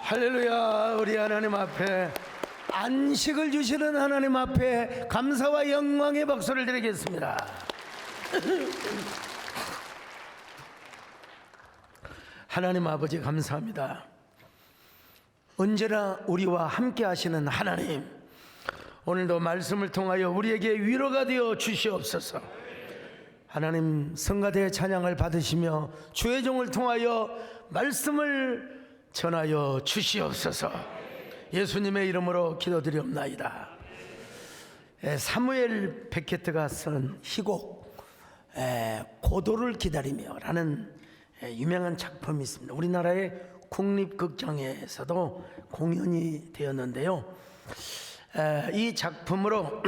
할렐루야. 우리 하나님 앞에, 안식을 주시는 하나님 앞에 감사와 영광의 박수를 드리겠습니다. 하나님 아버지 감사합니다. 언제나 우리와 함께 하시는 하나님, 오늘도 말씀을 통하여 우리에게 위로가 되어 주시옵소서. 하나님, 성가대 찬양을 받으시며 주의 종을 통하여 말씀을 전하여 주시옵소서. 예수님의 이름으로 기도드리옵나이다. 사무엘 베케트가 쓴 희곡 고도를 기다리며 라는 유명한 작품이 있습니다. 우리나라의 국립극장에서도 공연이 되었는데요. 이 작품으로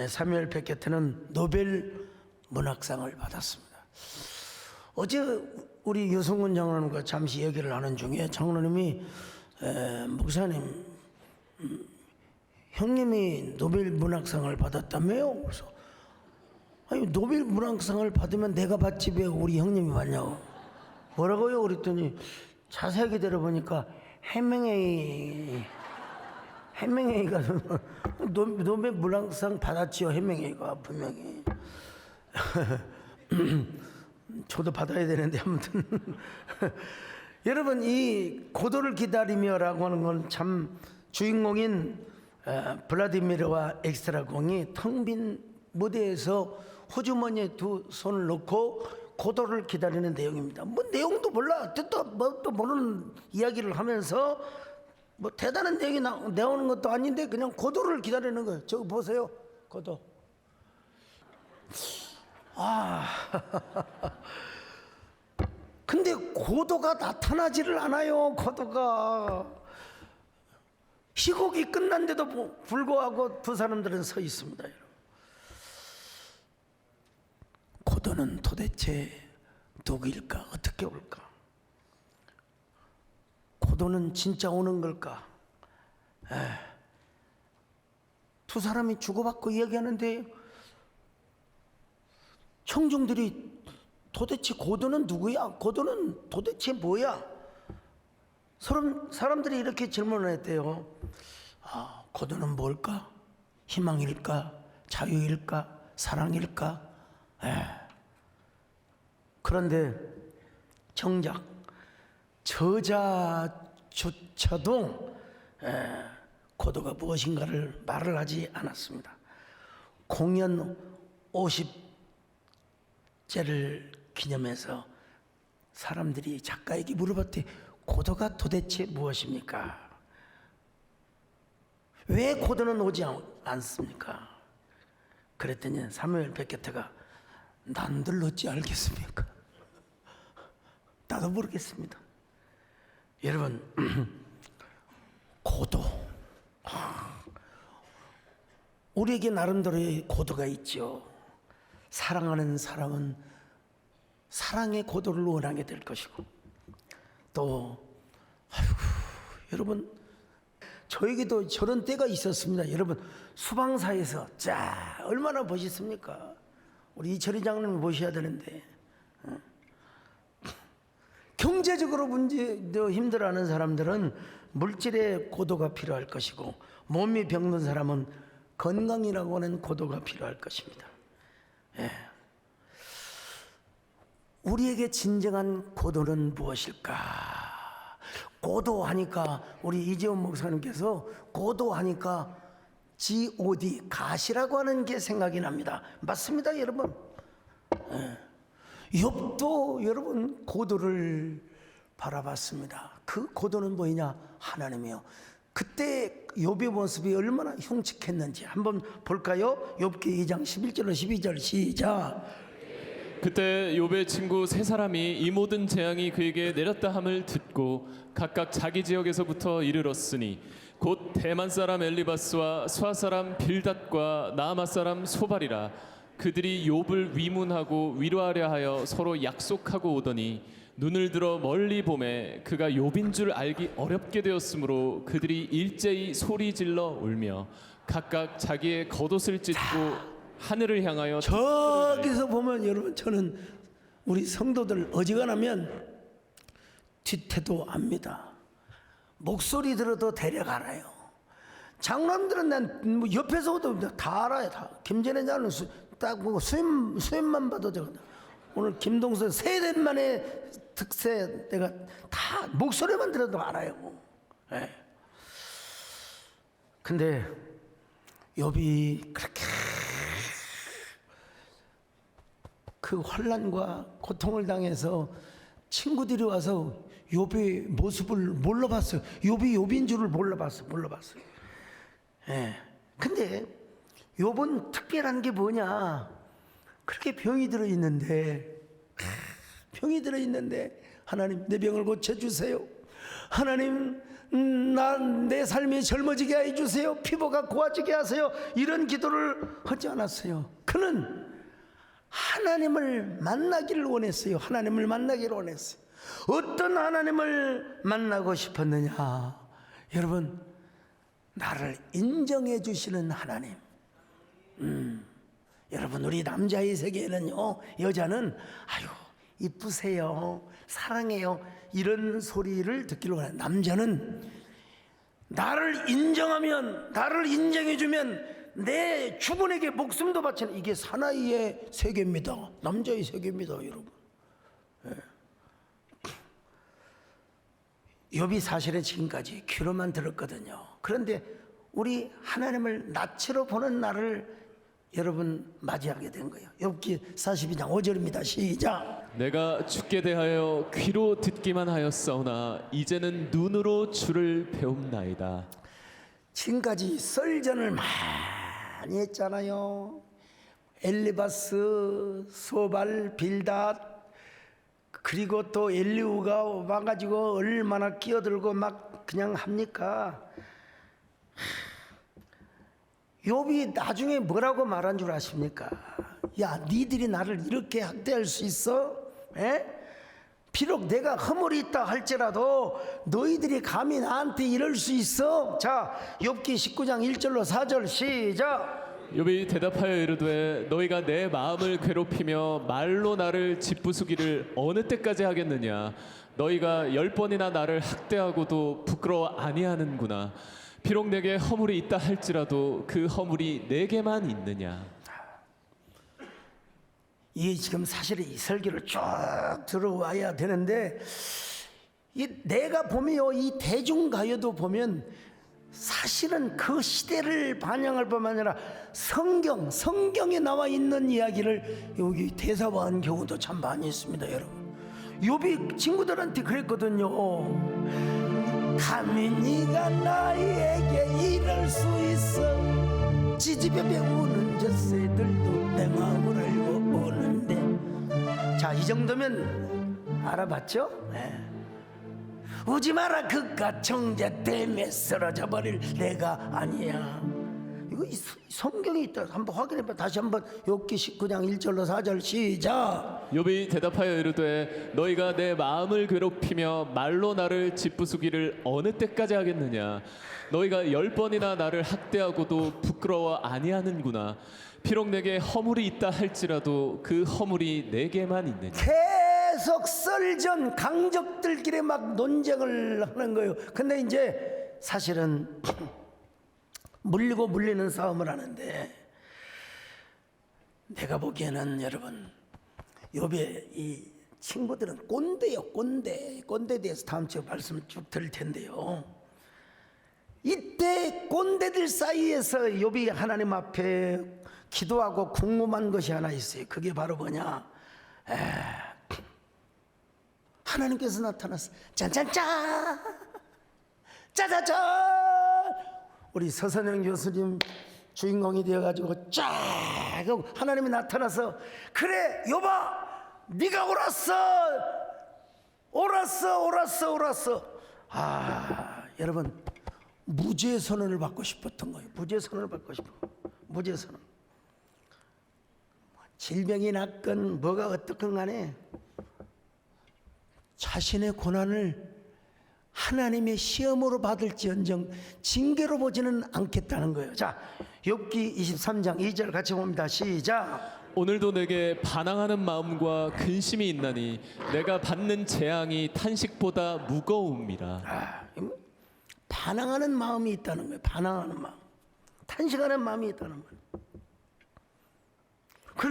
사무엘 베케트는 노벨 문학상을 받았습니다. 어제 우리 유성근 장로님과 잠시 얘기를 하는 중에 장로님이 목사님, 형님이 노벨 문학상을 받았다며요? 그래서 아니, 노벨 문학상을 받으면 내가 받지 왜 우리 형님이 받냐고. 뭐라고요? 그랬더니 자세하게 들어보니까 해밍웨이가 노벨 문학상 받았지요. 해밍웨이가 분명히. 저도 받아야 되는데 아무튼 여러분, 이 고도를 기다리며라고 하는 건 참 주인공인 블라디미르와 엑스트라공이 텅 빈 무대에서 호주머니에 두 손을 넣고 고도를 기다리는 내용입니다. 뭐 내용도 몰라, 뜻도 뭐 또 모르는 이야기를 하면서 뭐 대단한 내용이 나오는 것도 아닌데 그냥 고도를 기다리는 거예요. 저거 보세요, 고도. 근데 고도가 나타나지를 않아요. 고도가 희곡이 끝난데도 불구하고 두 사람들은 서 있습니다. 고도는 도대체 누구일까? 어떻게 올까? 고도는 진짜 오는 걸까? 두 사람이 주고받고 이야기하는데 청중들이 도대체 고도는 누구야? 고도는 도대체 뭐야? 사람들이 이렇게 질문을 했대요. 고도는 뭘까? 희망일까? 자유일까? 사랑일까? 그런데 정작 저자조차도 고도가 무엇인가를 말을 하지 않았습니다. 공연 50제를 기념해서 사람들이 작가에게 물어봤대. 고도가 도대체 무엇입니까? 왜 고도는 오지 않습니까? 그랬더니 사무엘 베케트가 난들 어찌 알겠습니까? 나도 모르겠습니다. 여러분, 고도, 우리에게 나름대로의 고도가 있죠. 사랑하는 사람은 사랑의 고도를 원하게 될 것이고, 또 여러분, 저에게도 저런 때가 있었습니다. 여러분, 수방사에서 얼마나 멋있습니까? 우리 이철희 장로님 모셔야 되는데, 경제적으로 문제도 힘들어하는 사람들은 물질의 고도가 필요할 것이고, 몸이 병든 사람은 건강이라고 하는 고도가 필요할 것입니다. 우리에게 진정한 고도는 무엇일까? 고도하니까 우리 이재원 목사님께서 고도하니까 God, 가시라고 하는 게 생각이 납니다. 맞습니다, 여러분. 욥도 여러분 고도를 바라봤습니다. 그 고도는 뭐냐? 하나님이요. 그때 욥의 모습이 얼마나 흉측했는지 한번 볼까요? 욥기 2장 11절로 12절 시작. 그때 욥의 친구 세 사람이 이 모든 재앙이 그에게 내렸다 함을 듣고 각각 자기 지역에서부터 이르렀으니 곧 대만 사람 엘리바스와 수아 사람 빌닷과 나아마 사람 소발이라. 그들이 욥을 위문하고 위로하려 하여 서로 약속하고 오더니 눈을 들어 멀리 보매 그가 욥인 줄 알기 어렵게 되었으므로 그들이 일제히 소리 질러 울며 각각 자기의 겉옷을 찢고 하늘을 향하여 저기서 보면 여러분, 저는 우리 성도들 어지간하면 뒤태도 압니다. 목소리 들어도 대략 알아요. 장남들은 난뭐 옆에서도 다 알아요. 다. 김전혜 장은 딱 보고 수염만 봐도 되거든. 오늘 김동수 세대만의 특세 내가 다 목소리만 들어도 알아요. 예. 근데 욥이 그렇게 그 환난과 고통을 당해서 친구들이 와서 욥의 모습을 몰라봤어요. 욥인 줄을 몰라봤어요. 예. 근데 욥은 특별한 게 뭐냐? 그렇게 병이 들어 있는데 하나님 내 병을 고쳐 주세요. 하나님 내 삶이 젊어지게 해 주세요. 피부가 고와지게 하세요. 이런 기도를 하지 않았어요. 그는 하나님을 만나기를 원했어요. 어떤 하나님을 만나고 싶었느냐? 여러분, 나를 인정해 주시는 하나님. 여러분, 우리 남자의 세계에는요, 여자는 아유 이쁘세요, 사랑해요, 이런 소리를 듣기로 원해요. 남자는 나를 인정하면, 나를 인정해주면 내 주분에게 목숨도 바치는, 이게 사나이의 세계입니다. 남자의 세계입니다, 여러분. 욥이 사실은 지금까지 귀로만 들었거든요. 그런데 우리 하나님을 낯으로 보는 날을 여러분 맞이하게 된 거예요. 욥기 42장 5절입니다. 시작. 내가 주께 대하여 귀로 듣기만 하였사오나 이제는 눈으로 주를 배움나이다. 지금까지 썰전을 많이 했잖아요. 엘리바스, 소발, 빌닷, 그리고 또 엘리후가 와가지고 얼마나 끼어들고 막 그냥 합니까? 욥이 나중에 뭐라고 말한 줄 아십니까? 야, 니들이 나를 이렇게 학대할 수 있어? 에? 비록 내가 허물이 있다 할지라도 너희들이 감히 나한테 이럴 수 있어? 자, 욥기 19장 1절로 4절 시작. 욥이 대답하여 이르되 너희가 내 마음을 괴롭히며 말로 나를 짓부수기를 어느 때까지 하겠느냐? 너희가 10번이나 나를 학대하고도 부끄러워 아니하는구나. 비록 내게 허물이 있다 할지라도 그 허물이 내게만 있느냐? 이게 지금 사실은 이 설교를 쭉 들어와야 되는데, 내가 보면 이 대중가요도 보면 사실은 그 시대를 반영할 뿐만 아니라 성경에 나와 있는 이야기를 여기 대사화한 경우도 참 많이 있습니다, 여러분. 욥이 친구들한테 그랬거든요. 감히 네가 나에게 이럴 수 있어. 지지배배 우는 저 새들도 내 마음을 알고 우는데. 자, 이 정도면 알아봤죠? 네. 우지 마라 그깟 정제 때문에 쓰러져 버릴 내가 아니야. 이거 성경에 있다. 한번 확인해봐. 다시 한번 욥기 19장 1절로 4절 시작. 욥이 대답하여 이르되 너희가 내 마음을 괴롭히며 말로 나를 짓부수기를 어느 때까지 하겠느냐? 너희가 10번이나 나를 학대하고도 부끄러워 아니하는구나. 비록 내게 허물이 있다 할지라도 그 허물이 내게만 있느냐? 계속 썰전 강적들끼리 막 논쟁을 하는 거예요. 근데 이제 사실은 물리고 물리는 싸움을 하는데, 내가 보기에는 여러분, 욥의 이 친구들은 꼰대요. 꼰대에 대해서 다음 주에 말씀을 쭉 드릴 텐데요. 이때 꼰대들 사이에서 욥이 하나님 앞에 기도하고 궁금한 것이 하나 있어요. 그게 바로 뭐냐? 하나님께서 나타났어. 짠짠짠, 짜자잔. 우리 서선영 교수님 주인공이 되어가지고 쫙 하고 하나님이 나타나서, 그래 욥아, 네가 옳았어. 아, 여러분, 무죄 선언을 받고 싶었던 거예요. 무죄 선언. 질병이 낫건 뭐가 어떻건 간에 자신의 고난을 하나님의 시험으로 받을지언정 징계로 보지는 않겠다는 거예요. 자, 욥기 23장 2절 같이 봅니다. 시작. 오늘도 내게 반항하는 마음과 근심이 있나니 내가 받는 재앙이 탄식보다 무거움이라. 반항하는 마음이 있다는 거예요. 반항하는 마음, 탄식하는 마음이 있다는 거예요.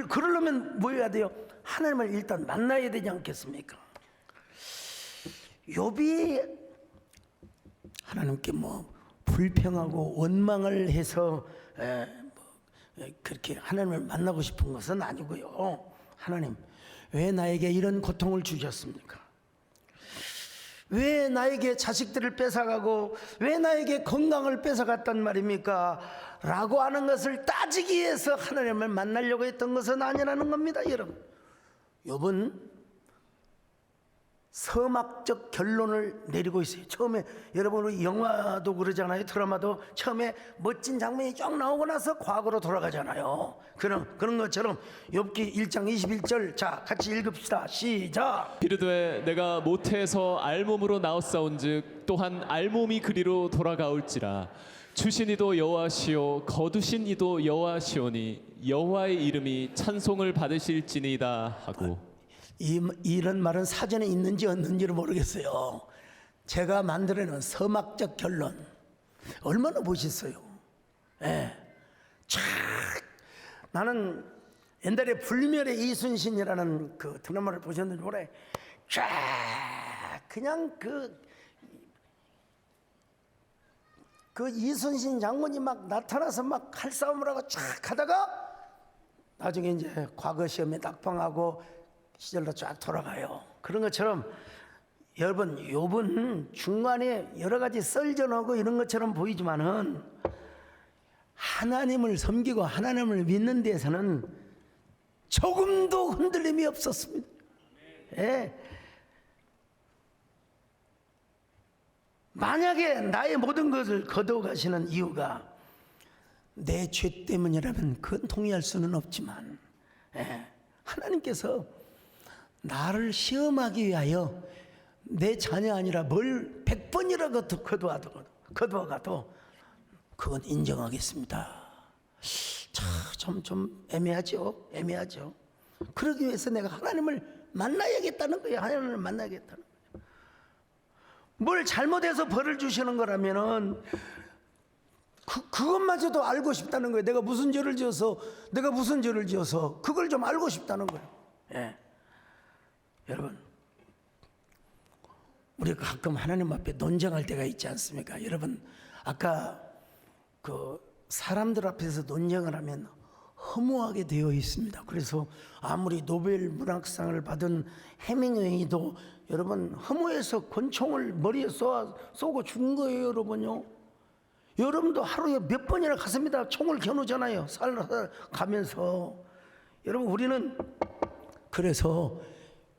그러려면 뭐 해야 돼요? 하나님을 일단 만나야 되지 않겠습니까? 욥이 하나님께 뭐 불평하고 원망을 해서 그렇게 하나님을 만나고 싶은 것은 아니고요. 하나님, 왜 나에게 이런 고통을 주셨습니까? 왜 나에게 자식들을 뺏어가고 왜 나에게 건강을 뺏어갔단 말입니까? 라고 하는 것을 따지기 위해서 하나님을 만나려고 했던 것은 아니라는 겁니다. 여러분, 욥은 서막적 결론을 내리고 있어요. 처음에 여러분 우리 영화도 그러잖아요. 드라마도 처음에 멋진 장면이 쫙 나오고 나서 과거로 돌아가잖아요. 그런 것처럼 욥기 1장 21절, 자 같이 읽읍시다. 시작. 이르되 내가 모태에서 알몸으로 나왔사온즉 또한 알몸이 그리로 돌아가올지라. 주신 이도 여호와시오 거두신 이도 여호와시오니 여호와의 이름이 찬송을 받으실지니이다 하고. 이런 말은 사전에 있는지 없는지를 모르겠어요. 제가 만들어낸 서막적 결론 얼마나 멋있어요. 예. 촥. 나는 옛날에 불멸의 이순신이라는 그 드라마를 보셨는지 모르겠어요. 쫙 그냥 그 이순신 장군이 막 나타나서 막 칼싸움을 하고 쫙 하다가 나중에 이제 과거 시험에 낙방하고 시절로 쫙 돌아가요. 그런 것처럼 여러분 욥은 중간에 여러 가지 썰전하고 이런 것처럼 보이지만은 하나님을 섬기고 하나님을 믿는 데에서는 조금도 흔들림이 없었습니다. 예. 만약에 나의 모든 것을 거두어 가시는 이유가 내 죄 때문이라면 그건 동의할 수는 없지만, 예. 하나님께서 나를 시험하기 위하여 내 자녀 아니라 뭘 100번이라도 거두어가도 그건 인정하겠습니다. 좀 애매하죠. 그러기 위해서 내가 하나님을 만나야겠다는 거예요. 하나님을 만나야겠다는 거예요. 뭘 잘못해서 벌을 주시는 거라면은 그것마저도 알고 싶다는 거예요. 내가 무슨 죄를 지어서 그걸 좀 알고 싶다는 거예요. 예. 여러분, 우리가 가끔 하나님 앞에 논쟁할 때가 있지 않습니까? 여러분, 아까 그 사람들 앞에서 논쟁을 하면 허무하게 되어 있습니다. 그래서 아무리 노벨 문학상을 받은 해밍웨이도 여러분 허무해서 권총을 머리에 쏘고 죽은 거예요, 여러분요. 여러분도 하루에 몇 번이나 갔습니다. 총을 겨누잖아요. 살살 가면서. 여러분, 우리는 그래서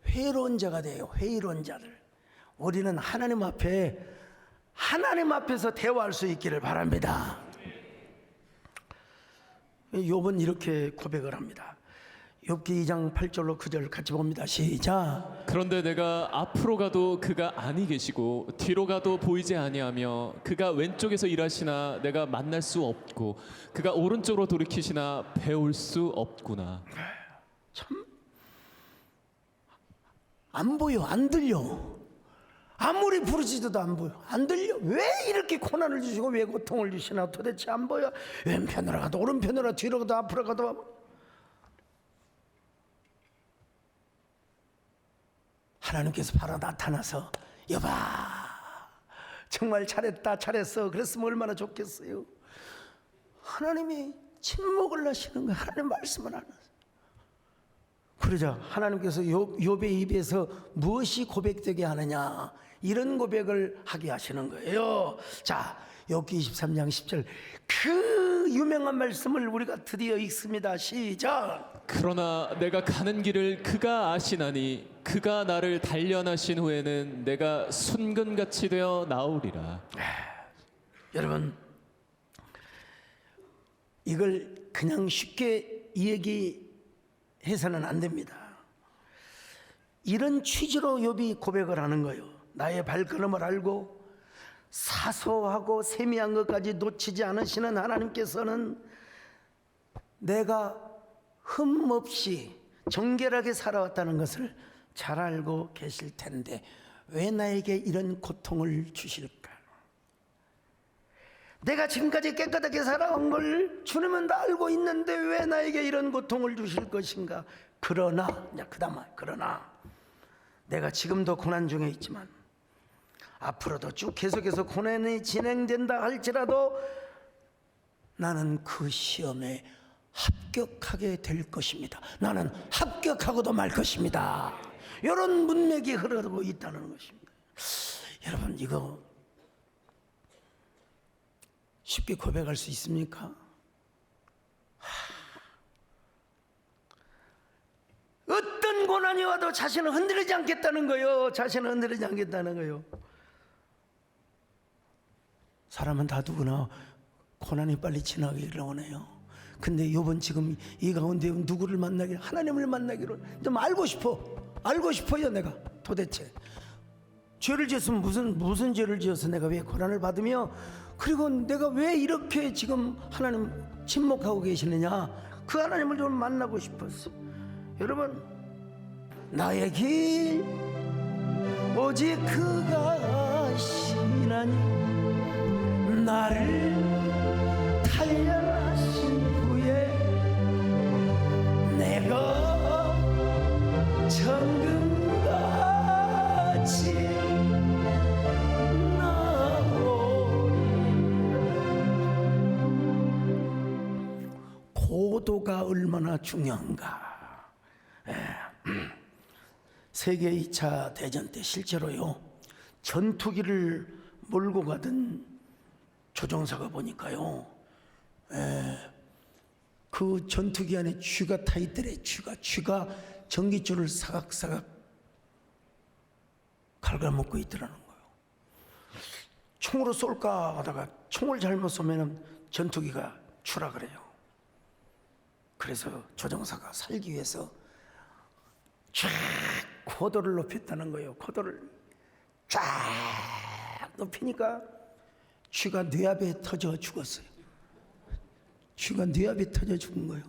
회의론자가 돼요. 회의론자들. 우리는 하나님 앞에서 대화할 수 있기를 바랍니다. 욥은 이렇게 고백을 합니다. 욥기 2장 8절로 9절 같이 봅니다. 시작. 그런데 내가 앞으로 가도 그가 아니 계시고 뒤로 가도 보이지 아니하며 그가 왼쪽에서 일하시나 내가 만날 수 없고 그가 오른쪽으로 돌이키시나 배울 수 없구나. 참 안 보여, 안 들려. 아무리 부르짖어도 안 보여, 안 들려. 왜 이렇게 고난을 주시고 왜 고통을 주시나 도대체 안 보여. 왼편으로 가도 오른편으로 가도 뒤로 가도 앞으로 가도. 하나님께서 바로 나타나서 여봐, 정말 잘했어. 그랬으면 얼마나 좋겠어요. 하나님이 침묵을 하시는 거예요. 하나님 말씀을 안 하세요. 그러자 하나님께서 욥의 입에서 무엇이 고백되게 하느냐, 이런 고백을 하게 하시는 거예요. 자, 욥기 23장 10절 그 유명한 말씀을 우리가 드디어 읽습니다. 시작. 그러나 내가 가는 길을 그가 아시나니 그가 나를 단련하신 후에는 내가 순금같이 되어 나오리라. 여러분, 이걸 그냥 쉽게 얘기해서는 안 됩니다. 이런 취지로 욥이 고백을 하는 거예요. 나의 발걸음을 알고 사소하고 세미한 것까지 놓치지 않으시는 하나님께서는 내가 흠없이 정결하게 살아왔다는 것을 잘 알고 계실 텐데 왜 나에게 이런 고통을 주실까? 내가 지금까지 깨끗하게 살아온 걸 주님은 다 알고 있는데 왜 나에게 이런 고통을 주실 것인가. 그러나 그러나 내가 지금도 고난 중에 있지만 앞으로도 쭉 계속해서 고난이 진행된다 할지라도 나는 그 시험에 합격하게 될 것입니다. 나는 합격하고도 말 것입니다. 이런 문맥이 흐르고 있다는 것입니다. 여러분, 이거 쉽게 고백할 수 있습니까? 어떤 고난이 와도 자신은 흔들리지 않겠다는 거요. 자신은 흔들리지 않겠다는 거요. 사람은 다 누구나 고난이 빨리 지나기를 원해요. 근데 요번 지금 이 가운데 누구를 만나기를, 하나님을 만나기를 좀 알고 싶어요. 내가 도대체 죄를 지었으면 무슨 죄를 지어서 내가 왜 고난을 받으며, 그리고 내가 왜 이렇게 지금 하나님 침묵하고 계시느냐, 그 하나님을 좀 만나고 싶었어. 여러분, 나의 길 오직 그가 아시나니 나를 단련하신 후에 내가 정금같이 고도가 얼마나 중요한가. 세계 2차 대전 때 실제로요, 전투기를 몰고 가던 조종사가 보니까요, 그 전투기 안에 쥐가 타 있더래. 쥐가 전기줄을 사각사각 갉아먹고 있더라는 거예요. 총으로 쏠까 하다가 총을 잘못 쏘면 전투기가 추락을 해요. 그래서 조종사가 살기 위해서 쫙 고도를 높였다는 거예요. 고도를 쫙 높이니까 쥐가 뇌압에 터져 죽었어요. 쥐가 뇌압에 터져 죽은 거예요.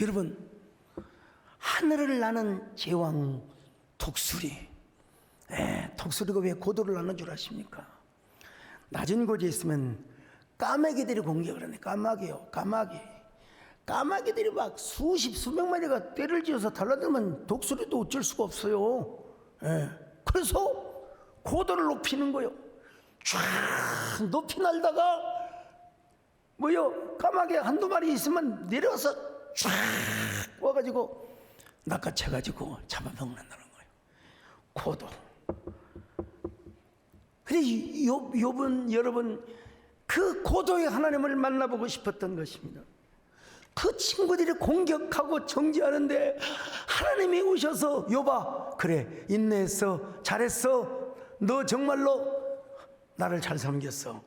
여러분, 하늘을 나는 제왕 독수리, 독수리가 왜 고도를 나는 줄 아십니까? 낮은 곳에 있으면 까마귀들이 공격을 하네. 까마귀들이 막 수백 마리가 떼를 지어서 달라들면 독수리도 어쩔 수가 없어요. 그래서 고도를 높이는 거예요. 쫙 높이 날다가 까마귀 한두 마리 있으면 내려와서 쫙 와가지고 낚아채가지고 잡아먹는다는 거예요. 고도. 근데 여러분, 그 고도의 하나님을 만나보고 싶었던 것입니다. 그 친구들이 공격하고 정지하는데 하나님이 오셔서, 여봐, 그래, 인내했어, 잘했어, 너 정말로 나를 잘 섬겼어.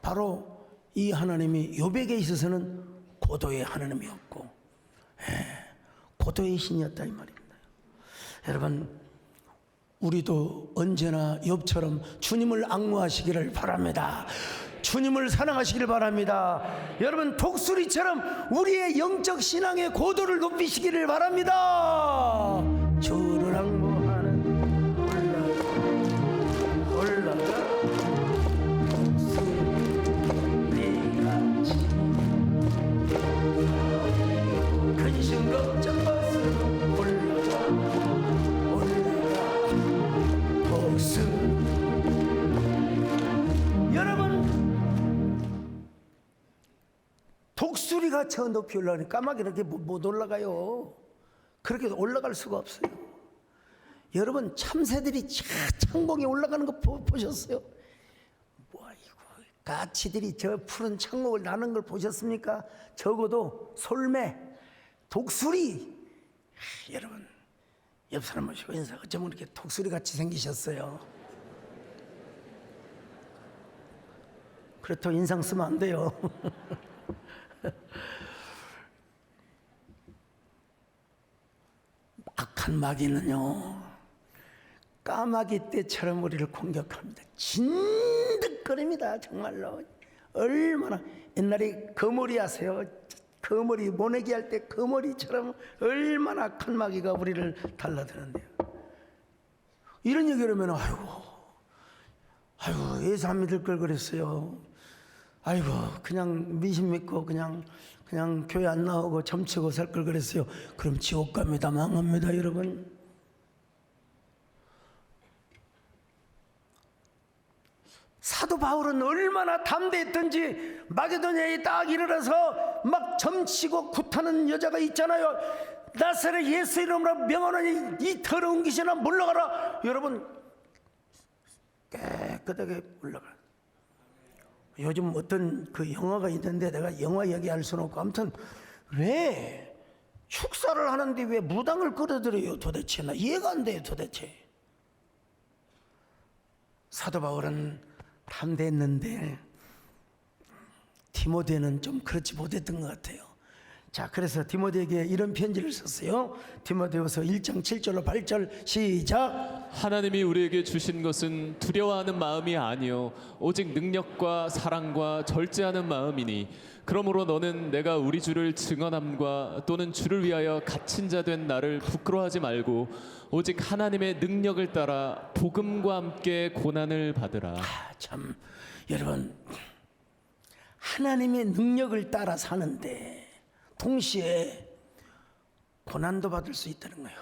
바로 이 하나님이 욥에게 있어서는 고도의 하나님이었고, 고도의 신이었다 이 말입니다. 여러분, 우리도 언제나 욥처럼 주님을 앙무하시기를 바랍니다. 주님을 사랑하시길 바랍니다. 여러분, 독수리처럼 우리의 영적 신앙의 고도를 높이시기를 바랍니다. 주를 앙무하는 올라가 독수리같이 근심 걱정 마시고 올라가 독수리. 여러분, 독수리가 저 높이 올라가니 까마귀는 이렇게 못 올라가요. 그렇게 올라갈 수가 없어요. 여러분, 참새들이 창공에 올라가는 거 보셨어요? 가치들이 저 푸른 창공을 나는 걸 보셨습니까? 적어도 솔매, 독수리. 여러분, 옆 사람 모시고 인사. 어쩌면 이렇게 독수리 같이 생기셨어요. 그렇다고 인상 쓰면 안 돼요. 악한 마귀는요, 까마귀 떼처럼 우리를 공격합니다. 진득거립니다. 정말로. 얼마나, 옛날에 거머리 아세요? 거머리, 모내기 할 때 거머리처럼 얼마나 악한 마귀가 우리를 달라드는데요. 이런 얘기를 하면, 아이고, 아이고 예수 안 믿을 걸 그랬어요. 아이고 그냥 미신 믿고 그냥 교회 안 나오고 점치고 살 걸 그랬어요. 그럼 지옥 갑니다. 망합니다 여러분. 사도 바울은 얼마나 담대했던지 마게도냐에 딱 일어나서 막 점치고 굿하는 여자가 있잖아요. 나사렛 예수 이름으로 명하노니 이 더러운 귀신아 물러가라. 여러분 깨끗하게 물러가. 요즘 어떤 그 영화가 있는데 내가 영화 얘기할 수는 없고 아무튼 왜 축사를 하는데 왜 무당을 끌어들여요 도대체. 나 이해가 안 돼요 도대체. 사도 바울은 담대했는데 디모데는 좀 그렇지 못했던 것 같아요. 자, 그래서 디모데에게 이런 편지를 썼어요. 디모데후서 1장 7절로 8절 시작. 하나님이 우리에게 주신 것은 두려워하는 마음이 아니요 오직 능력과 사랑과 절제하는 마음이니 그러므로 너는 내가 우리 주를 증언함과 또는 주를 위하여 갇힌 자 된 나를 부끄러워하지 말고 오직 하나님의 능력을 따라 복음과 함께 고난을 받으라. 참 여러분 하나님의 능력을 따라 사는데 동시에 고난도 받을 수 있다는 거예요.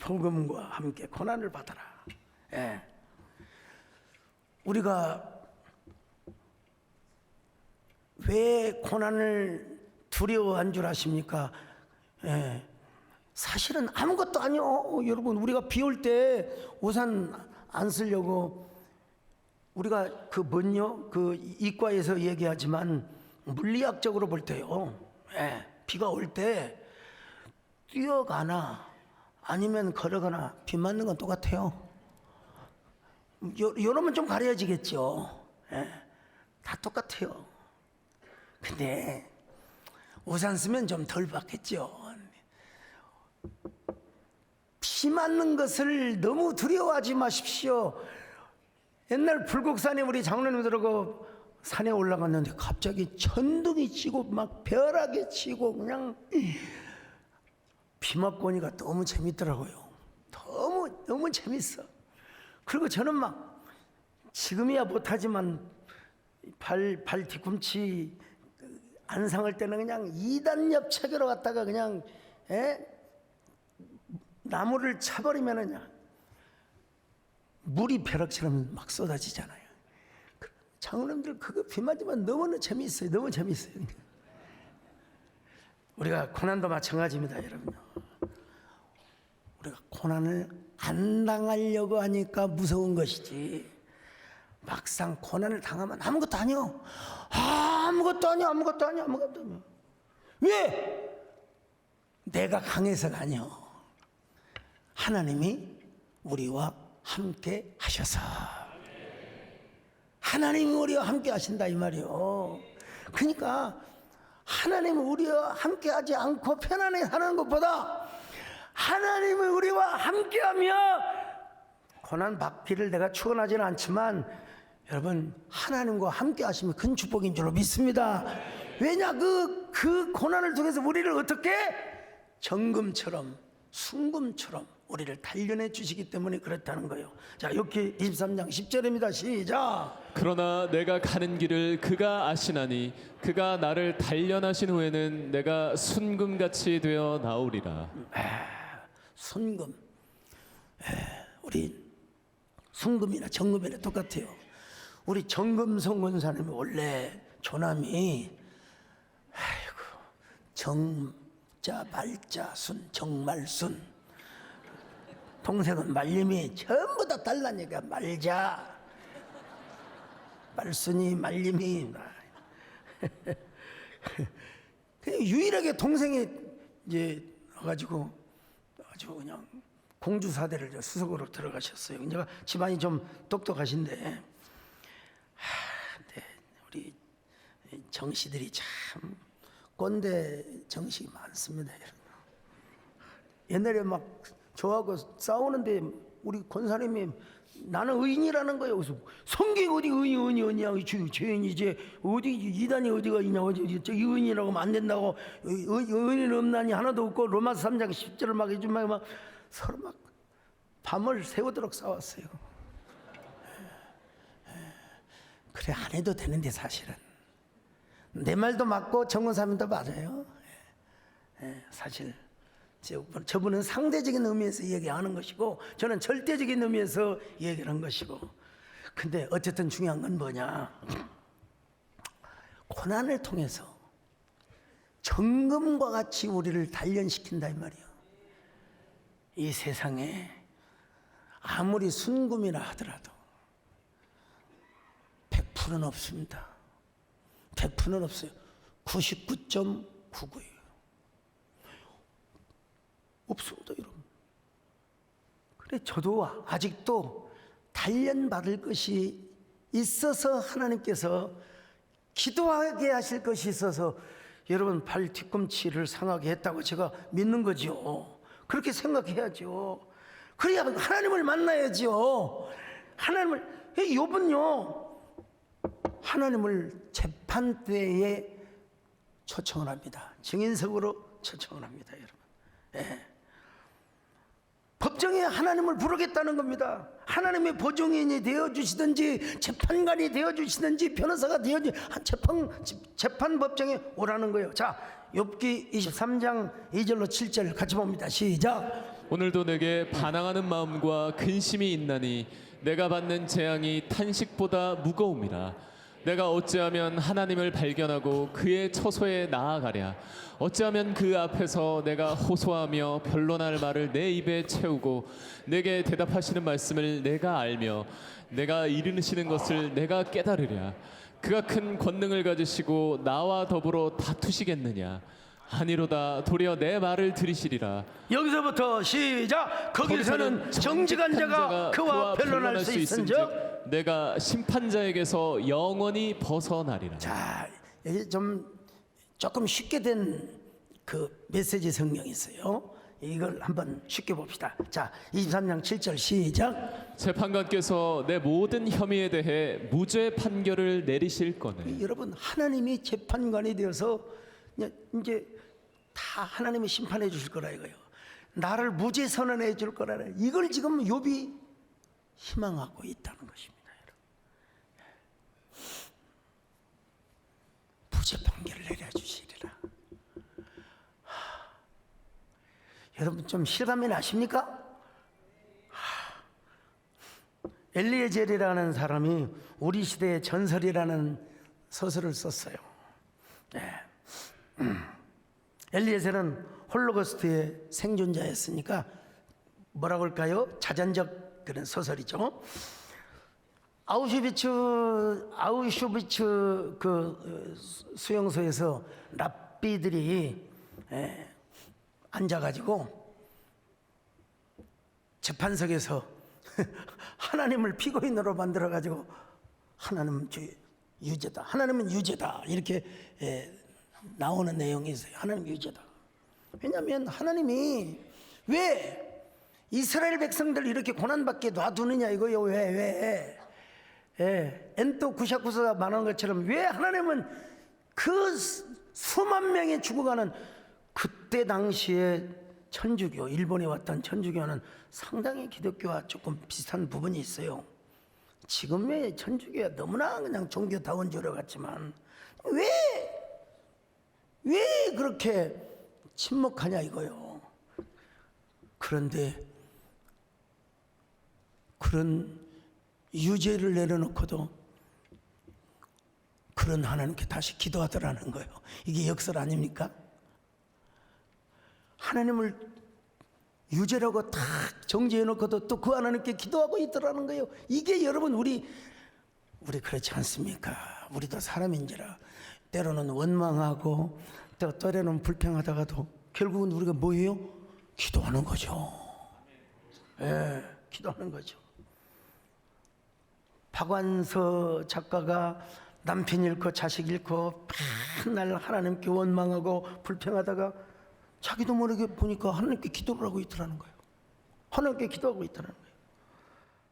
복음과 함께 고난을 받아라. 예. 우리가 왜 고난을 두려워한 줄 아십니까? 예. 사실은 아무것도 아니요. 여러분 우리가 비 올 때 우산 안 쓰려고 우리가 그 이과에서 얘기하지만 물리학적으로 볼 때요. 예, 비가 올 때 뛰어가나 아니면 걸어가나 비 맞는 건 똑같아요. 요러면 좀 가려지겠죠. 예, 다 똑같아요. 근데 우산 쓰면 좀 덜 받겠죠. 비 맞는 것을 너무 두려워하지 마십시오. 옛날 불국산에 우리 장로님들하고 산에 올라갔는데 갑자기 천둥이 치고 막 벼락이 치고 그냥 비 맞고 오니까 너무 재밌더라고요. 너무 재밌어. 그리고 저는 막 지금이야 못하지만 발 뒤꿈치 안 상할 때는 그냥 2단 옆차기로 갔다가 그냥 나무를 차버리면은 그냥 물이 벼락처럼 막 쏟아지잖아요. 장로님들 그거 비 맞으면 너무나 재미있어요. 너무 재미있어요. 우리가 고난도 마찬가지입니다, 여러분. 우리가 고난을 안 당하려고 하니까 무서운 것이지. 막상 고난을 당하면 아무것도 아니요. 아무것도 아니요. 왜? 내가 강해서가 아니요. 하나님이 우리와 함께 하셔서. 하나님이 우리와 함께 하신다 이 말이요. 그러니까 하나님이 우리와 함께 하지 않고 편안히 사는 것보다 하나님이 우리와 함께하며 고난 받기를 내가 축원하지는 않지만 여러분 하나님과 함께 하시면 큰 축복인 줄로 믿습니다. 왜냐 그 고난을 통해서 우리를 어떻게 정금처럼 순금처럼 우리를 단련해 주시기 때문에 그렇다는 거예요. 자, 욥기 23장 10절입니다. 시작. 그러나 내가 가는 길을 그가 아시나니 그가 나를 단련하신 후에는 내가 순금같이 되어 나오리라. 순금. 우리 순금이나 정금이나 똑같아요. 우리 정금성 권사님이 원래 조남이 정자 발자 순 정말순, 동생은 말림이 전부 다 달라니까 말자 말순이 말림이 유일하게 동생이 이제 와가지고 아주 그냥 공주사대를 수석으로 들어가셨어요. 제가 집안이 좀 똑똑하신데, 네, 우리 정씨들이 참 꼰대 정식이 많습니다. 옛날에 막 저하고 싸우는데 우리 권사님이 나는 의인이라는 거예요. 그래서 성경 어디 의인이야? 죄인이 이제 어디 이단이 어디가 있냐고 저 의인이라고 하면 안 된다고 의인은 없나니 하나도 없고 로마서 3장 10절을 막 해주면 막 서로 막 밤을 새우도록 싸웠어요. 그래 안 해도 되는데 사실은 내 말도 맞고 정원사님도 맞아요. 사실 저분은 상대적인 의미에서 얘기하는 것이고 저는 절대적인 의미에서 얘기하는 것이고, 근데 어쨌든 중요한 건 뭐냐, 고난을 통해서 정금과 같이 우리를 단련시킨다 이 말이에요. 이 세상에 아무리 순금이라 하더라도 100%는 없습니다. 100%는 없어요. 99.99예요. 없습니다, 여러분. 그래 저도 아직도 단련받을 것이 있어서 하나님께서 기도하게 하실 것이 있어서 여러분 발 뒤꿈치를 상하게 했다고 제가 믿는 거죠. 그렇게 생각해야죠. 그래야 하나님을 만나야죠. 하나님을, 욥은요 하나님을 재판대에 초청을 합니다. 증인석으로 초청을 합니다, 여러분. 법정에 하나님을 부르겠다는 겁니다. 하나님의 보증인이 되어주시든지 재판관이 되어주시든지 변호사가 재판 법정에 오라는 거예요. 자, 욥기 23장 2절로 7절 같이 봅니다. 시작. 오늘도 내게 반항하는 마음과 근심이 있나니 내가 받는 재앙이 탄식보다 무거움이라. 내가 어찌하면 하나님을 발견하고 그의 처소에 나아가랴. 어찌하면 그 앞에서 내가 호소하며 변론할 말을 내 입에 채우고 내게 대답하시는 말씀을 내가 알며 내가 이르시는 것을 내가 깨달으랴. 그가 큰 권능을 가지시고 나와 더불어 다투시겠느냐. 아니로다, 도리어 내 말을 들으시리라. 여기서부터 시작. 거기서는 정직한 자가 그와 변론할 수 있은즉 내가 심판자에게서 영원히 벗어나리라. 자, 여기 조금 쉽게 된 그 메시지 성경이 있어요. 이걸 한번 쉽게 봅시다. 자, 23장 7절 시작. 재판관께서 내 모든 혐의에 대해 무죄 판결을 내리실 거네. 여러분, 하나님이 재판관이 되어서 이제 다 하나님이 심판해 주실 거라 이거예요. 나를 무죄 선언해 줄 거라. 이걸 지금 욥이 희망하고 있다는 것입니다. 무죄 판결을 내려주시리라. 여러분 좀 실감이 나십니까? 엘리에젤이라는 사람이 우리 시대의 전설이라는 소설을 썼어요. 엘리에젤은 홀로코스트의 생존자였으니까 뭐라고 할까요? 자전적 그런 소설이죠. 아우슈비츠 그 수용소에서 랍비들이 앉아가지고 재판석에서 하나님을 피고인으로 만들어가지고 하나님은 유죄다, 하나님은 유죄다 이렇게 나오는 내용이 있어요. 하나님 유죄다. 왜냐하면 하나님이 왜 이스라엘 백성들 이렇게 고난받게 놔두느냐 이거요. 왜 엔또 구샤쿠스가 말하는 것처럼 왜 하나님은 그 수만 명이 죽어가는 그때 당시에 천주교, 일본에 왔던 천주교는 상당히 기독교와 조금 비슷한 부분이 있어요. 지금의 천주교가 너무나 그냥 종교다운 줄 알았지만 왜 그렇게 침묵하냐 이거요. 그런데 그런 유죄를 내려놓고도 그런 하나님께 다시 기도하더라는 거예요. 이게 역설 아닙니까? 하나님을 유죄라고 다 정죄해놓고도 또 그 하나님께 기도하고 있더라는 거예요. 이게 여러분 우리 그렇지 않습니까? 우리도 사람인지라 때로는 원망하고 또 때로는 불평하다가도 결국은 우리가 뭐예요? 기도하는 거죠. 기도하는 거죠. 박완서 작가가 남편 잃고 자식 잃고 맨날 하나님께 원망하고 불평하다가 자기도 모르게 보니까 하나님께 기도를 하고 있더라는 거예요. 하나님께 기도하고 있더라는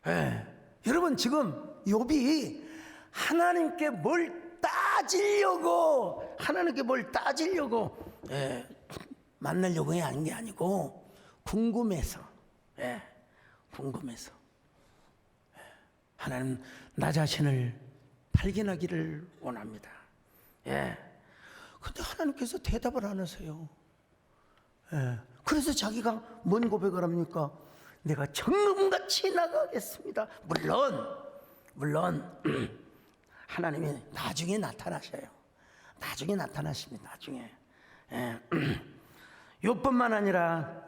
거예요. 여러분 지금 욥이 하나님께 뭘 따지려고 만나려고 하는 게 아니고 궁금해서 하나님 나 자신을 발견하기를 원합니다. 예. 근데 하나님께서 대답을 안 하세요. 예. 그래서 자기가 뭔 고백을 합니까? 내가 정금같이 나가겠습니다. 물론 하나님이 나중에 나타나셔요. 나중에 나타나십니다. 나중에. 예. 욥뿐만 아니라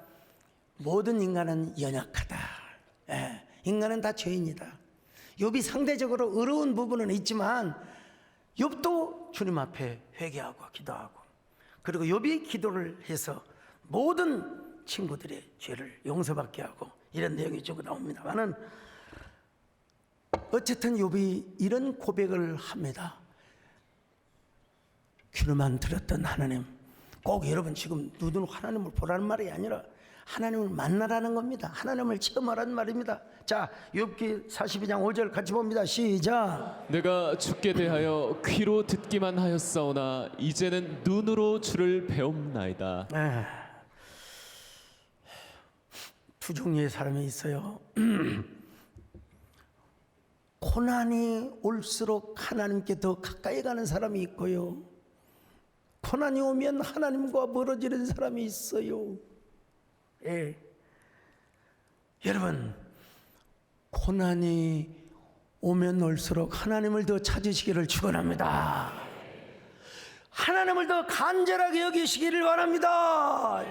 모든 인간은 연약하다. 예. 인간은 다 죄인이다. 욥이 상대적으로 의로운 부분은 있지만 욥도 주님 앞에 회개하고 기도하고, 그리고 욥이 기도를 해서 모든 친구들의 죄를 용서받게 하고, 이런 내용이 쭉 나옵니다만은 어쨌든 욥이 이런 고백을 합니다. 귀로만 들었던 하나님, 꼭 여러분 지금 눈으로 하나님을 보라는 말이 아니라 하나님을 만나라는 겁니다. 하나님을 체험하라는 말입니다. 자, 욥기 42장 5절 같이 봅니다. 시작. 내가 주께 대하여 귀로 듣기만 하였사오나 이제는 눈으로 주를 배움나이다. 두 종류의 사람이 있어요. 고난이 올수록 하나님께 더 가까이 가는 사람이 있고요, 고난이 오면 하나님과 멀어지는 사람이 있어요. 예. 여러분, 고난이 오면 올수록 하나님을 더 찾으시기를 축원합니다. 하나님을 더 간절하게 여기시기를 바랍니다.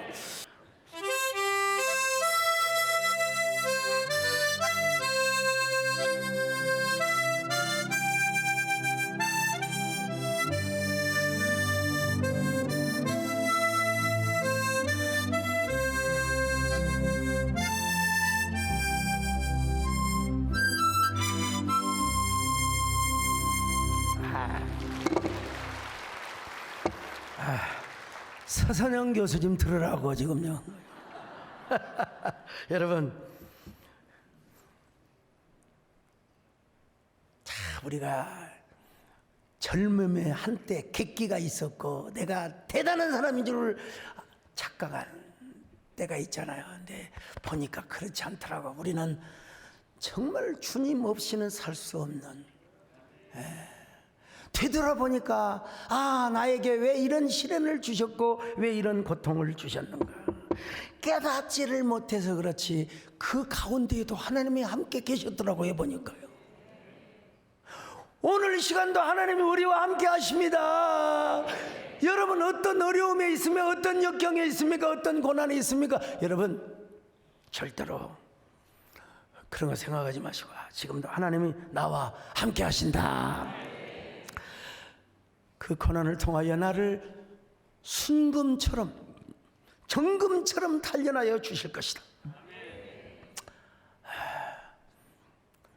서선영 교수님 들으라고 지금요. 여러분, 자, 우리가 젊음에 한때 객기가 있었고 내가 대단한 사람인 줄 착각한 때가 있잖아요. 근데 보니까 그렇지 않더라고. 우리는 정말 주님 없이는 살 수 없는, 되돌아보니까 나에게 왜 이런 시련을 주셨고 왜 이런 고통을 주셨는가 깨닫지를 못해서 그렇지 그 가운데에도 하나님이 함께 계셨더라고요. 보니까요. 오늘 이 시간도 하나님이 우리와 함께 하십니다. 여러분, 어떤 어려움에 있으며 어떤 역경에 있습니까? 어떤 고난에 있습니까? 여러분, 절대로 그런 거 생각하지 마시고 지금도 하나님이 나와 함께 하신다. 그 고난을 통하여 나를 순금처럼 정금처럼 단련하여 주실 것이다.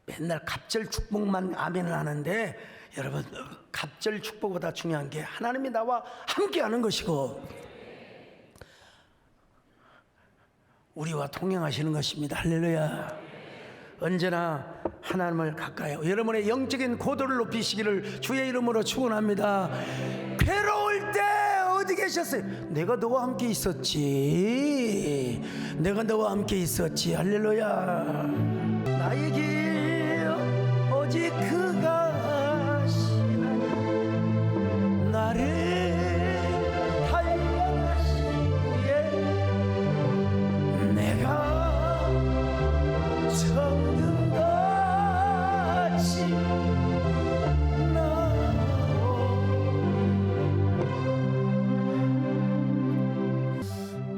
맨날 갑절 축복만 아멘을 하는데 여러분, 갑절 축복보다 중요한 게 하나님이 나와 함께 하는 것이고 우리와 동행하시는 것입니다. 할렐루야. 언제나 하나님을 가까이, 여러분의 영적인 고도를 높이시기를 주의 이름으로 축원합니다. 괴로울 때 어디 계셨어요? 내가 너와 함께 있었지. 내가 너와 함께 있었지. 할렐루야. 나의 길 오직 그가 아시나니 나를 달려가신 후에 내가 정금같이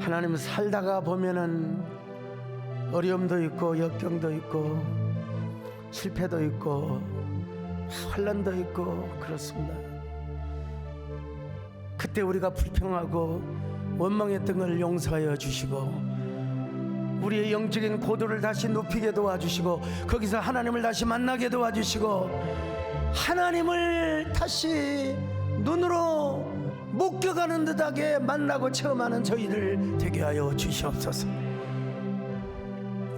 하나님 살다가 보면은 어려움도 있고 역경도 있고 실패도 있고 환난도 있고 그렇습니다. 그때 우리가 불평하고 원망했던 걸 용서하여 주시고 우리의 영적인 고도를 다시 높이게 도와주시고 거기서 하나님을 다시 만나게 도와주시고 하나님을 다시 눈으로 목격하는 듯하게 만나고 체험하는 저희들 되게 하여 주시옵소서.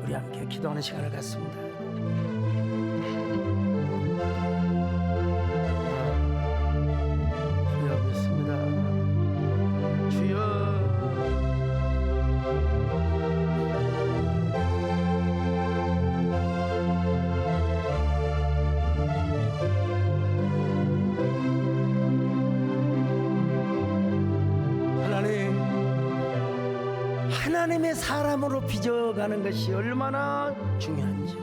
우리 함께 기도하는 시간을 갖습니다. 주여 믿습니다. 주여. 하나님의 사람으로 빚어가는 것이 얼마나 중요한지.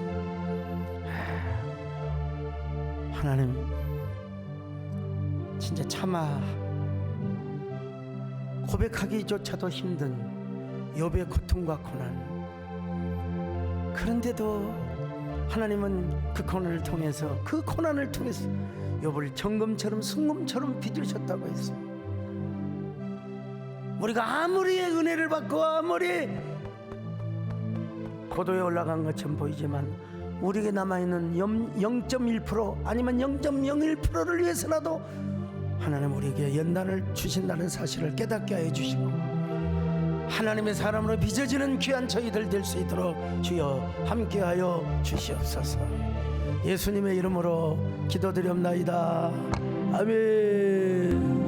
하나님 진짜 차마 고백하기조차도 힘든 욥의 고통과 고난, 그런데도 하나님은 그 고난을 통해서 욥을 정금처럼 순금처럼 빚으셨다고 했습니다. 우리가 아무리 은혜를 받고 아무리 고도에 올라간 것처럼 보이지만 우리에게 남아있는 0.1% 아니면 0.01%를 위해서라도 하나님 우리에게 연단을 주신다는 사실을 깨닫게 하여 주시고, 하나님의 사람으로 빚어지는 귀한 저희들 될 수 있도록 주여 함께하여 주시옵소서. 예수님의 이름으로 기도드리옵나이다. 아멘.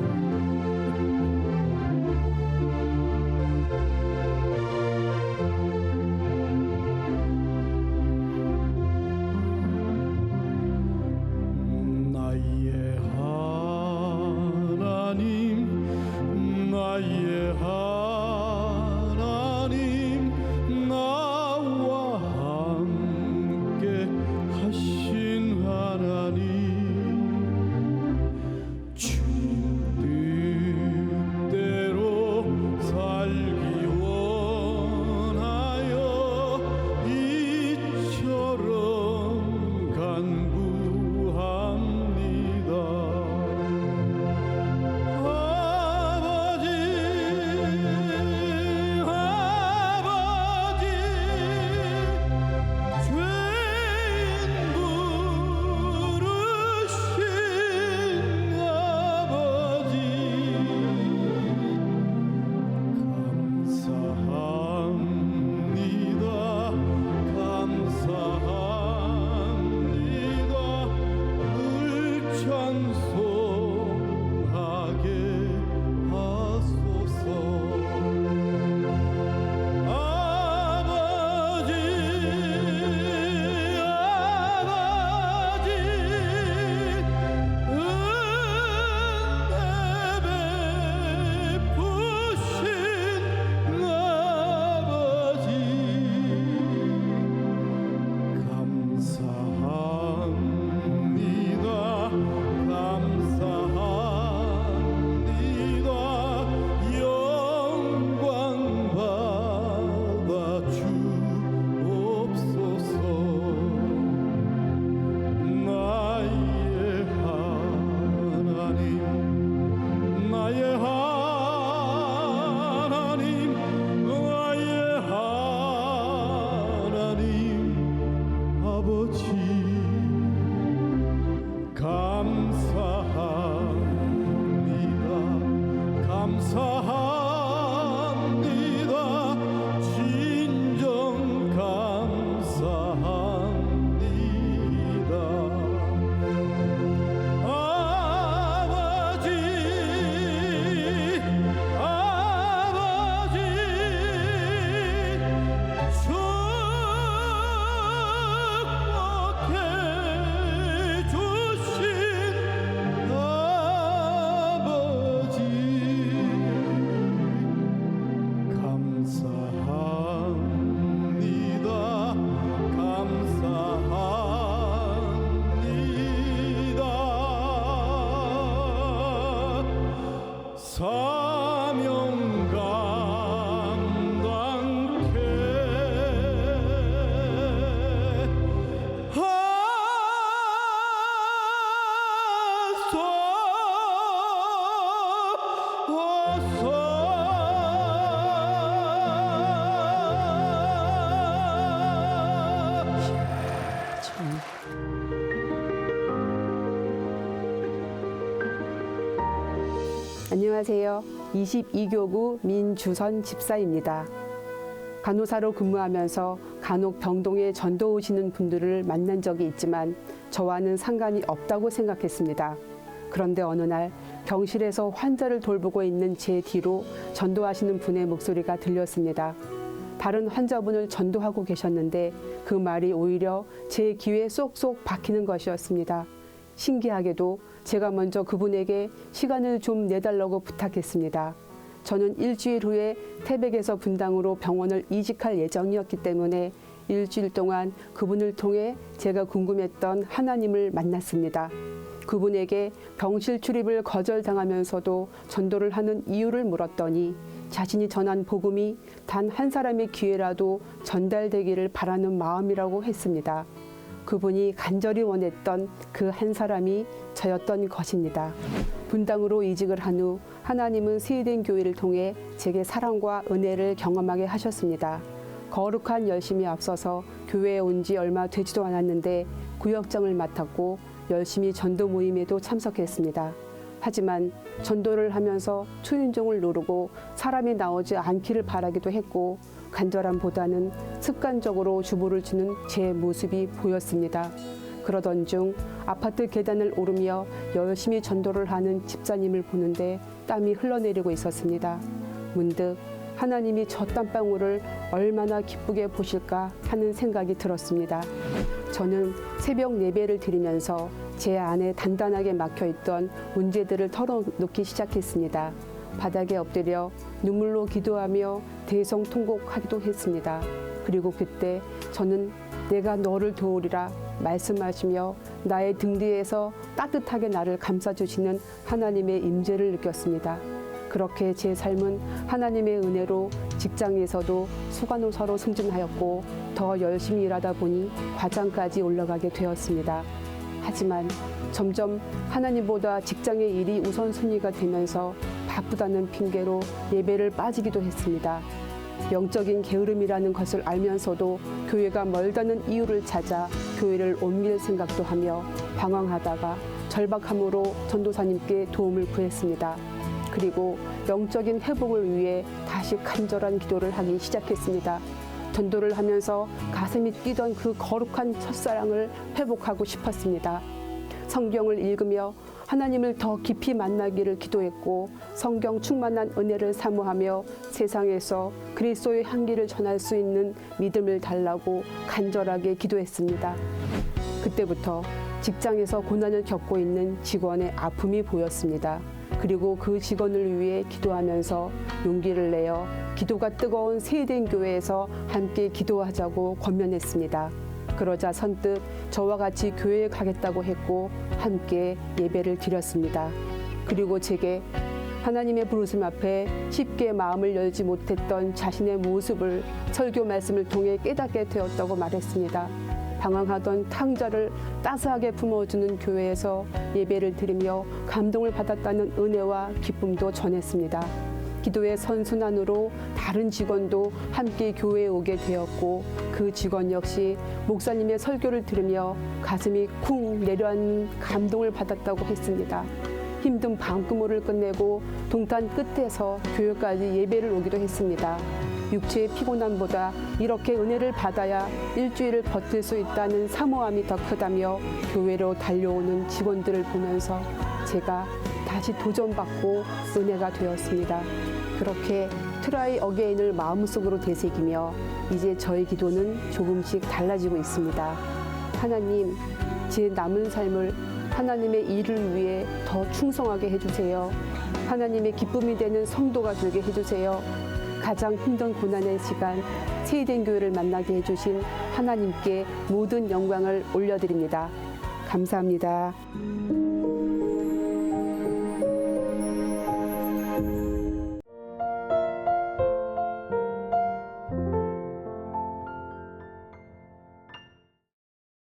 안녕하세요. 22교구 민주선 집사입니다. 간호사로 근무하면서 간혹 병동에 전도 오시는 분들을 만난 적이 있지만 저와는 상관이 없다고 생각했습니다. 그런데 어느 날 병실에서 환자를 돌보고 있는 제 뒤로 전도하시는 분의 목소리가 들렸습니다. 다른 환자분을 전도하고 계셨는데 그 말이 오히려 제 귀에 쏙쏙 박히는 것이었습니다. 신기하게도 제가 먼저 그분에게 시간을 좀 내달라고 부탁했습니다. 저는 일주일 후에 태백에서 분당으로 병원을 이직할 예정이었기 때문에 일주일 동안 그분을 통해 제가 궁금했던 하나님을 만났습니다. 그분에게 병실 출입을 거절당하면서도 전도를 하는 이유를 물었더니 자신이 전한 복음이 단 한 사람의 귀에라도 전달되기를 바라는 마음이라고 했습니다. 그분이 간절히 원했던 그 한 사람이 저였던 것입니다. 분당으로 이직을 한 후 하나님은 세이된 교회를 통해 제게 사랑과 은혜를 경험하게 하셨습니다. 거룩한 열심이 앞서서 교회에 온 지 얼마 되지도 않았는데 구역장을 맡았고 열심히 전도 모임에도 참석했습니다. 하지만 전도를 하면서 초인종을 누르고 사람이 나오지 않기를 바라기도 했고 간절함보다는 습관적으로 주보를 주는 제 모습이 보였습니다. 그러던 중 아파트 계단을 오르며 열심히 전도를 하는 집사님을 보는데 땀이 흘러내리고 있었습니다. 문득 하나님이 저 땀방울을 얼마나 기쁘게 보실까 하는 생각이 들었습니다. 저는 새벽 예배를 드리면서 제 안에 단단하게 막혀있던 문제들을 털어놓기 시작했습니다. 바닥에 엎드려 눈물로 기도하며 대성통곡하기도 했습니다. 그리고 그때 저는 내가 너를 도우리라 말씀하시며 나의 등 뒤에서 따뜻하게 나를 감싸주시는 하나님의 임재를 느꼈습니다. 그렇게 제 삶은 하나님의 은혜로 직장에서도 수간호사로 승진하였고 더 열심히 일하다 보니 과장까지 올라가게 되었습니다. 하지만 점점 하나님보다 직장의 일이 우선순위가 되면서 바쁘다는 핑계로 예배를 빠지기도 했습니다. 영적인 게으름이라는 것을 알면서도 교회가 멀다는 이유를 찾아 교회를 옮길 생각도 하며 방황하다가 절박함으로 전도사님께 도움을 구했습니다. 그리고 영적인 회복을 위해 다시 간절한 기도를 하기 시작했습니다. 전도를 하면서 가슴이 뛰던 그 거룩한 첫사랑을 회복하고 싶었습니다. 성경을 읽으며 하나님을 더 깊이 만나기를 기도했고 성경 충만한 은혜를 사모하며 세상에서 그리스도의 향기를 전할 수 있는 믿음을 달라고 간절하게 기도했습니다. 그때부터 직장에서 고난을 겪고 있는 직원의 아픔이 보였습니다. 그리고 그 직원을 위해 기도하면서 용기를 내어 기도가 뜨거운 세이된 교회에서 함께 기도하자고 권면했습니다. 그러자 선뜻 저와 같이 교회에 가겠다고 했고 함께 예배를 드렸습니다. 그리고 제게 하나님의 부르심 앞에 쉽게 마음을 열지 못했던 자신의 모습을 설교 말씀을 통해 깨닫게 되었다고 말했습니다. 방황하던 탕자를 따스하게 품어주는 교회에서 예배를 드리며 감동을 받았다는 은혜와 기쁨도 전했습니다. 기도의 선순환으로 다른 직원도 함께 교회에 오게 되었고 그 직원 역시 목사님의 설교를 들으며 가슴이 쿵 내려앉는 감동을 받았다고 했습니다. 힘든 방구모를 끝내고 동탄 끝에서 교회까지 예배를 오기도 했습니다. 육체의 피곤함보다 이렇게 은혜를 받아야 일주일을 버틸 수 있다는 사모함이 더 크다며 교회로 달려오는 직원들을 보면서 제가 다시 도전받고 은혜가 되었습니다. 그렇게 트라이 어게인을 마음속으로 되새기며 이제 저의 기도는 조금씩 달라지고 있습니다. 하나님, 제 남은 삶을 하나님의 일을 위해 더 충성하게 해주세요. 하나님의 기쁨이 되는 성도가 되게 해주세요. 가장 힘든 고난의 시간 세이된 교회를 만나게 해주신 하나님께 모든 영광을 올려드립니다. 감사합니다.